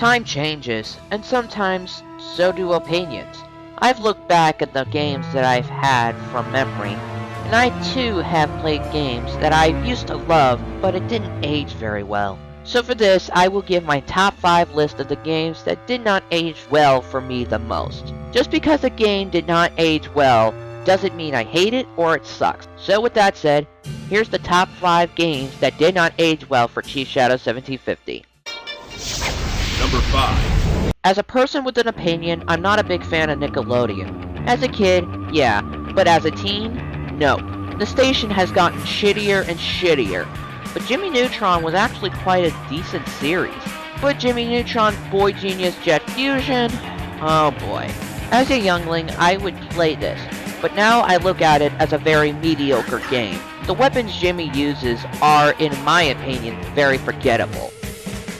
Time changes, and sometimes so do opinions. I've looked back at the games that I've had from memory, and I too have played games that I used to love, but it didn't age very well. So for this, I will give my top 5 list of the games that did not age well for me the most. Just because a game did not age well doesn't mean I hate it or it sucks. So with that said, here's the top 5 games that did not age well for Chief Shadow 1750. Number 5. As a person with an opinion, I'm not a big fan of Nickelodeon. As a kid, yeah, but as a teen, no. The station has gotten shittier and shittier. But Jimmy Neutron was actually quite a decent series. But Jimmy Neutron, Boy Genius Jet Fusion, oh boy. As a youngling, I would play this, but now I look at it as a very mediocre game. The weapons Jimmy uses are, in my opinion, very forgettable.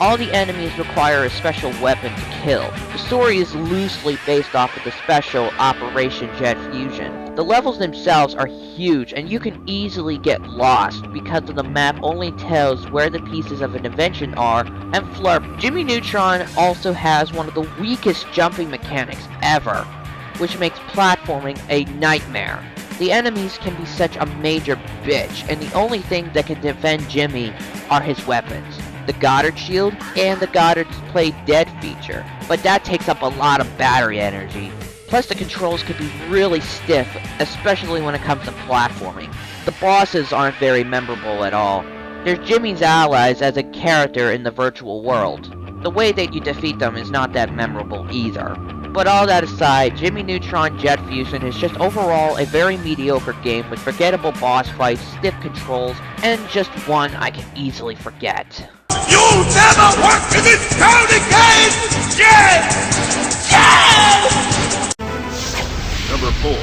All the enemies require a special weapon to kill. The story is loosely based off of the special Operation Jet Fusion. The levels themselves are huge and you can easily get lost because the map only tells where the pieces of an invention are, and flurp. Jimmy Neutron also has one of the weakest jumping mechanics ever, which makes platforming a nightmare. The enemies can be such a major bitch, and the only thing that can defend Jimmy are his weapons. The Goddard Shield, and the Goddard's Play Dead feature, but that takes up a lot of battery energy. Plus the controls can be really stiff, especially when it comes to platforming. The bosses aren't very memorable at all. There's Jimmy's allies as a character in the virtual world. The way that you defeat them is not that memorable either. But all that aside, Jimmy Neutron Jet Fusion is just overall a very mediocre game with forgettable boss fights, stiff controls, and just one I can easily forget. You never worked in this county game! Yes! Number 4.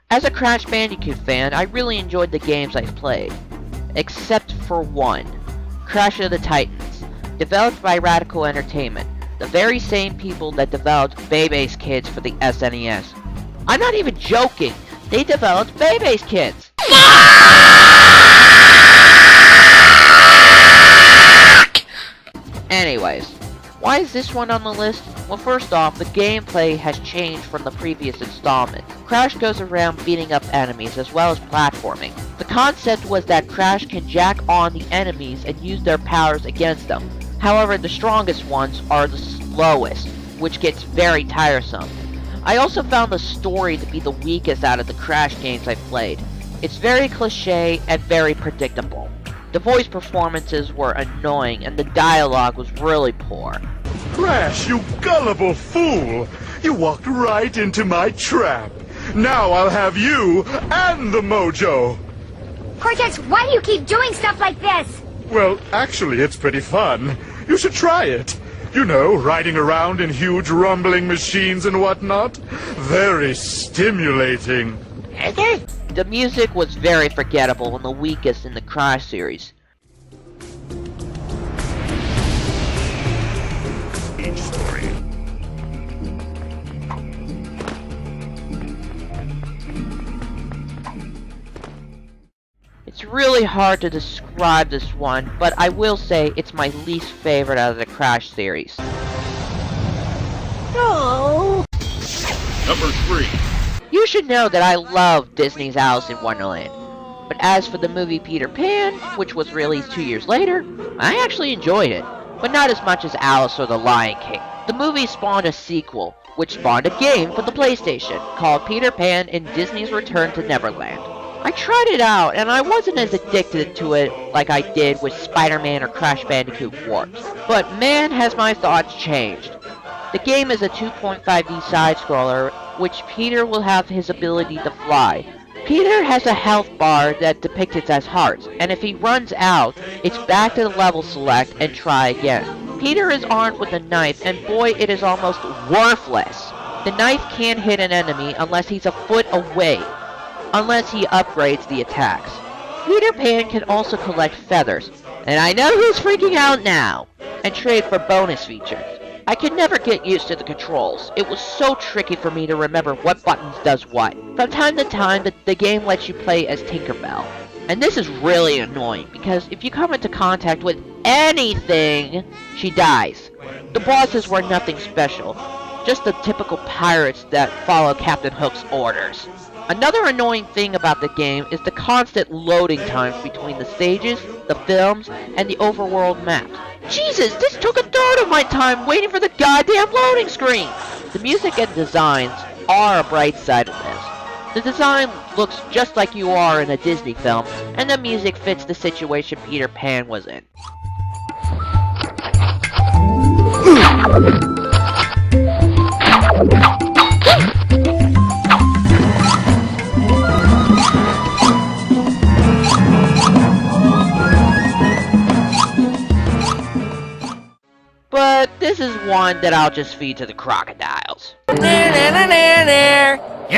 As a Crash Bandicoot fan, I really enjoyed the games I've played. Except for one. Crash of the Titans. Developed by Radical Entertainment. The very same people that developed Bebe's Kids for the SNES. I'm not even joking! They developed Bebe's Kids! Anyways, why is this one on the list? Well, first off, the gameplay has changed from the previous installment. Crash goes around beating up enemies as well as platforming. The concept was that Crash can jack on the enemies and use their powers against them. However, the strongest ones are the slowest, which gets very tiresome. I also found the story to be the weakest out of the Crash games I've played. It's very cliché and very predictable. The voice performances were annoying and the dialogue was really poor. Crash, you gullible fool! You walked right into my trap. Now I'll have you and the mojo! Cortex, why do you keep doing stuff like this? Well, actually, it's pretty fun. You should try it. You know, riding around in huge rumbling machines and whatnot. Very stimulating. The music was very forgettable and the weakest in the Crash series. It's really hard to describe this one, but I will say it's my least favorite out of the Crash series. No. Number 3. You should know that I love Disney's Alice in Wonderland. But as for the movie Peter Pan, which was released 2 years later, I actually enjoyed it, but not as much as Alice or the Lion King. The movie spawned a sequel, which spawned a game for the PlayStation, called Peter Pan and Disney's Return to Neverland. I tried it out, and I wasn't as addicted to it like I did with Spider-Man or Crash Bandicoot Warps. But man, has my thoughts changed. The game is a 2.5D side-scroller, which Peter will have his ability to fly. Peter has a health bar that depicts it as hearts, and if he runs out, it's back to the level select and try again. Peter is armed with a knife, and boy, it is almost worthless. The knife can't hit an enemy unless he's a foot away, unless he upgrades the attacks. Peter Pan can also collect feathers, and I know who's freaking out now, and trade for bonus features. I could never get used to the controls. It was so tricky for me to remember what buttons does what. From time to time, the game lets you play as Tinkerbell. And this is really annoying, because if you come into contact with anything, she dies. The bosses were nothing special, just the typical pirates that follow Captain Hook's orders. Another annoying thing about the game is the constant loading times between the stages, the films, and the overworld maps. Jesus, this took a third of my time waiting for the goddamn loading screen! The music and designs are a bright side of this. The design looks just like you are in a Disney film, and the music fits the situation Peter Pan was in. But this is one that I'll just feed to the crocodiles. You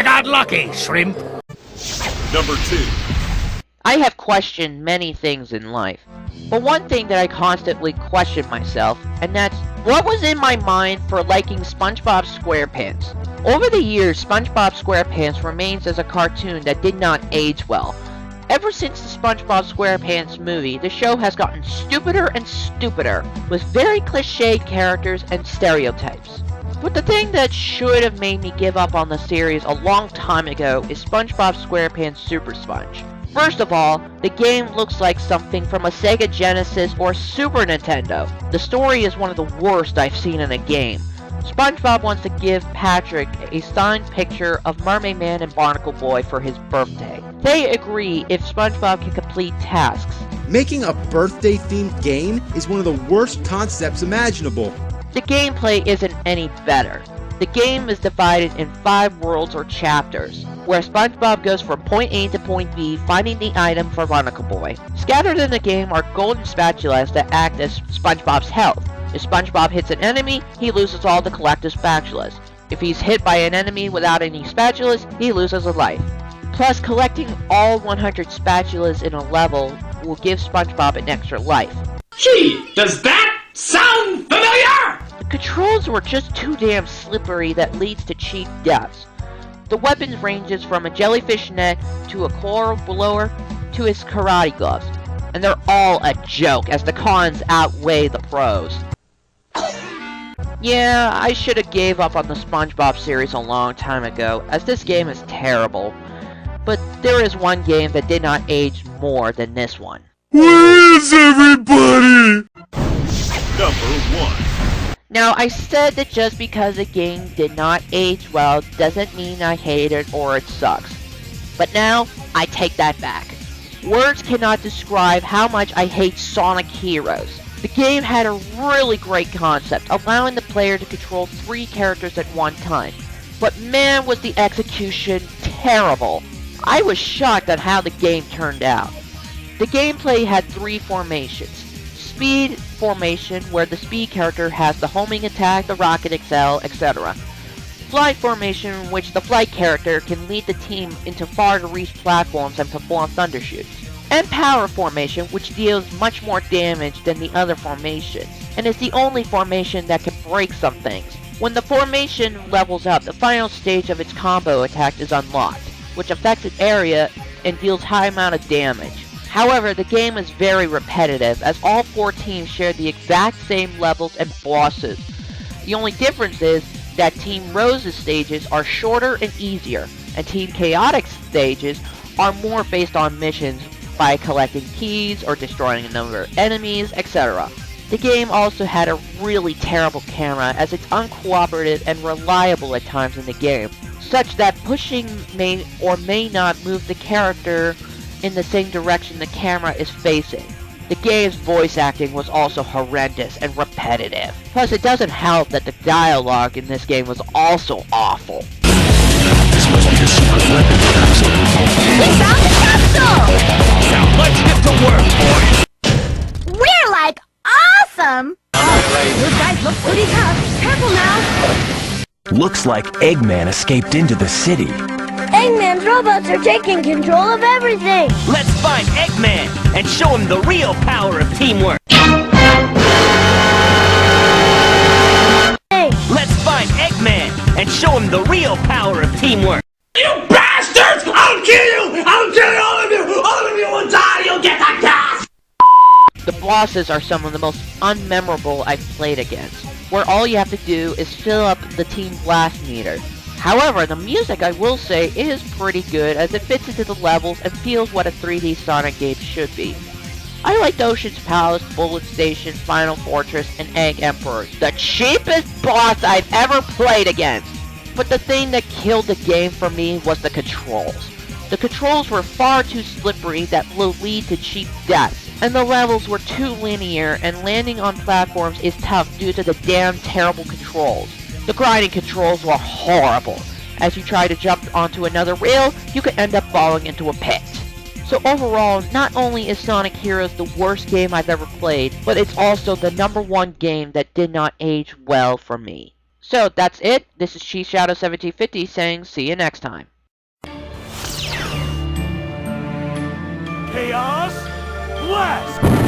got lucky, shrimp. Number 2. I have questioned many things in life, but one thing that I constantly question myself, and that's what was in my mind for liking SpongeBob SquarePants. Over the years, SpongeBob SquarePants remains as a cartoon that did not age well. Ever since the SpongeBob SquarePants movie, the show has gotten stupider and stupider, with very cliched characters and stereotypes. But the thing that should have made me give up on the series a long time ago is SpongeBob SquarePants SuperSponge. First of all, the game looks like something from a Sega Genesis or Super Nintendo. The story is one of the worst I've seen in a game. SpongeBob wants to give Patrick a signed picture of Mermaid Man and Barnacle Boy for his birthday. They agree if SpongeBob can complete tasks. Making a birthday-themed game is one of the worst concepts imaginable. The gameplay isn't any better. The game is divided in 5 worlds or chapters, where SpongeBob goes from point A to point B finding the item for Barnacle Boy. Scattered in the game are golden spatulas that act as SpongeBob's health. If SpongeBob hits an enemy, he loses all the collective spatulas. If he's hit by an enemy without any spatulas, he loses a life. Plus, collecting all 100 spatulas in a level will give SpongeBob an extra life. Gee, does that sound familiar? The controls were just too damn slippery that leads to cheap deaths. The weapons ranges from a jellyfish net to a coral blower to his karate gloves. And they're all a joke as the cons outweigh the pros. Yeah, I should have gave up on the SpongeBob series a long time ago, as this game is terrible. But there is one game that did not age more than this one. Where is everybody? Number 1. Now, I said that just because a game did not age well doesn't mean I hate it or it sucks. But now, I take that back. Words cannot describe how much I hate Sonic Heroes. The game had a really great concept, allowing the player to control 3 characters at one time. But man, was the execution terrible. I was shocked at how the game turned out. The gameplay had 3 formations. Speed formation, where the speed character has the homing attack, the rocket excel, etc. Flight formation, in which the flight character can lead the team into far-to-reach platforms and perform thundershoots. And power formation, which deals much more damage than the other formations, and is the only formation that can break some things. When the formation levels up, the final stage of its combo attack is unlocked, which affects an area and deals high amount of damage. However, the game is very repetitive, as all 4 teams share the exact same levels and bosses. The only difference is that Team Rose's stages are shorter and easier, and Team Chaotic's stages are more based on missions by collecting keys or destroying a number of enemies, etc. The game also had a really terrible camera, as it's uncooperative and reliable at times in the game, such that pushing may or may not move the character in the same direction the camera is facing. The game's voice acting was also horrendous and repetitive. Plus, it doesn't help that the dialogue in this game was also awful. We found the capsule! Now let's get to work, boys. We're like awesome! Those guys look pretty tough. Careful now. Looks like Eggman escaped into the city. Eggman's robots are taking control of everything. Let's find Eggman and show him the real power of teamwork. Hey, Let's find Eggman and show him the real power of teamwork. You bastards! I'll kill you! I'll kill all of you! All of you will die! You'll get the gas! The bosses are some of the most unmemorable I've played against. where all you have to do is fill up the Team Blast meter. However, the music, I will say, is pretty good as it fits into the levels and feels what a 3D Sonic game should be. I liked Ocean's Palace, Bullet Station, Final Fortress, and Egg Emperor, the cheapest boss I've ever played against. But the thing that killed the game for me was the controls. The controls were far too slippery that will lead to cheap deaths, and the levels were too linear, and landing on platforms is tough due to the damn terrible controls. The grinding controls were horrible. As you try to jump onto another rail, you could end up falling into a pit. So overall, not only is Sonic Heroes the worst game I've ever played, but it's also the #1 game that did not age well for me. So that's it. This is Chief Shadow 1750 saying see you next time. Chaos Blast!